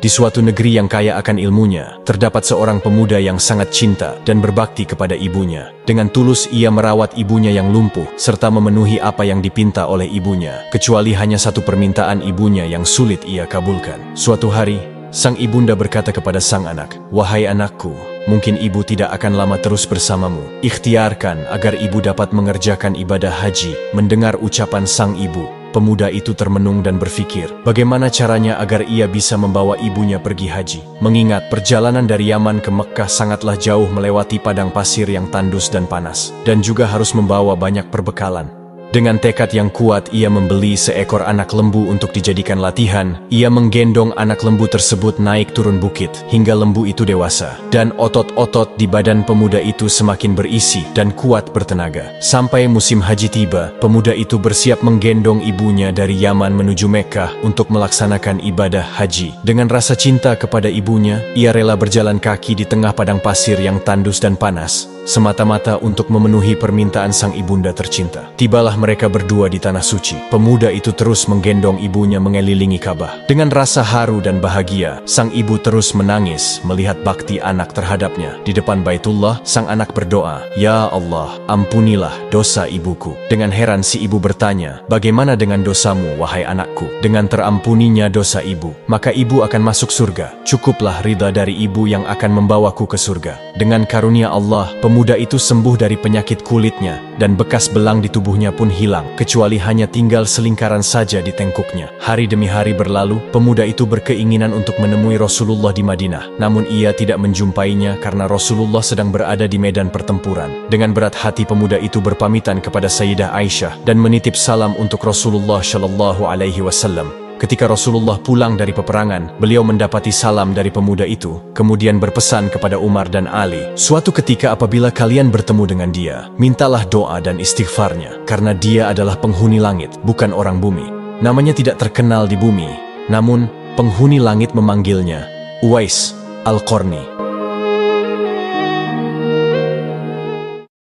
Di suatu negeri yang kaya akan ilmunya, terdapat seorang pemuda yang sangat cinta dan berbakti kepada ibunya. Dengan tulus ia merawat ibunya yang lumpuh, serta memenuhi apa yang dipinta oleh ibunya, kecuali hanya satu permintaan ibunya yang sulit ia kabulkan. Suatu hari, sang ibunda berkata kepada sang anak, "Wahai anakku, mungkin ibu tidak akan lama terus bersamamu. Ikhtiarkan agar ibu dapat mengerjakan ibadah haji." Mendengar ucapan sang ibu, pemuda itu termenung dan berpikir, bagaimana caranya agar ia bisa membawa ibunya pergi haji. Mengingat perjalanan dari Yaman ke Mekkah sangatlah jauh melewati padang pasir yang tandus dan panas, dan juga harus membawa banyak perbekalan. Dengan tekad yang kuat, ia membeli seekor anak lembu untuk dijadikan latihan. Ia menggendong anak lembu tersebut naik turun bukit, hingga lembu itu dewasa. Dan otot-otot di badan pemuda itu semakin berisi dan kuat bertenaga. Sampai musim haji tiba, pemuda itu bersiap menggendong ibunya dari Yaman menuju Mekkah untuk melaksanakan ibadah haji. Dengan rasa cinta kepada ibunya, ia rela berjalan kaki di tengah padang pasir yang tandus dan panas, semata-mata untuk memenuhi permintaan sang ibunda tercinta. Tibalah mereka berdua di tanah suci. Pemuda itu terus menggendong ibunya mengelilingi Ka'bah. Dengan rasa haru dan bahagia, sang ibu terus menangis melihat bakti anak terhadapnya. Di depan Baitullah, sang anak berdoa, "Ya Allah, ampunilah dosa ibuku." Dengan heran si ibu bertanya, "Bagaimana dengan dosamu, wahai anakku?" "Dengan terampuninya dosa ibu, maka ibu akan masuk surga. Cukuplah ridha dari ibu yang akan membawaku ke surga." Dengan karunia Allah, pemuda itu sembuh dari penyakit kulitnya, dan bekas belang di tubuhnya pun hilang, kecuali hanya tinggal selingkaran saja di tengkuknya. Hari demi hari berlalu, pemuda itu berkeinginan untuk menemui Rasulullah di Madinah. Namun ia tidak menjumpainya karena Rasulullah sedang berada di medan pertempuran. Dengan berat hati pemuda itu berpamitan kepada Sayyidah Aisyah dan menitip salam untuk Rasulullah Shallallahu Alaihi Wasallam. Ketika Rasulullah pulang dari peperangan, beliau mendapati salam dari pemuda itu, kemudian berpesan kepada Umar dan Ali, "Suatu ketika apabila kalian bertemu dengan dia, mintalah doa dan istighfarnya, karena dia adalah penghuni langit, bukan orang bumi. Namanya tidak terkenal di bumi, namun penghuni langit memanggilnya Uwais Al-Qarni."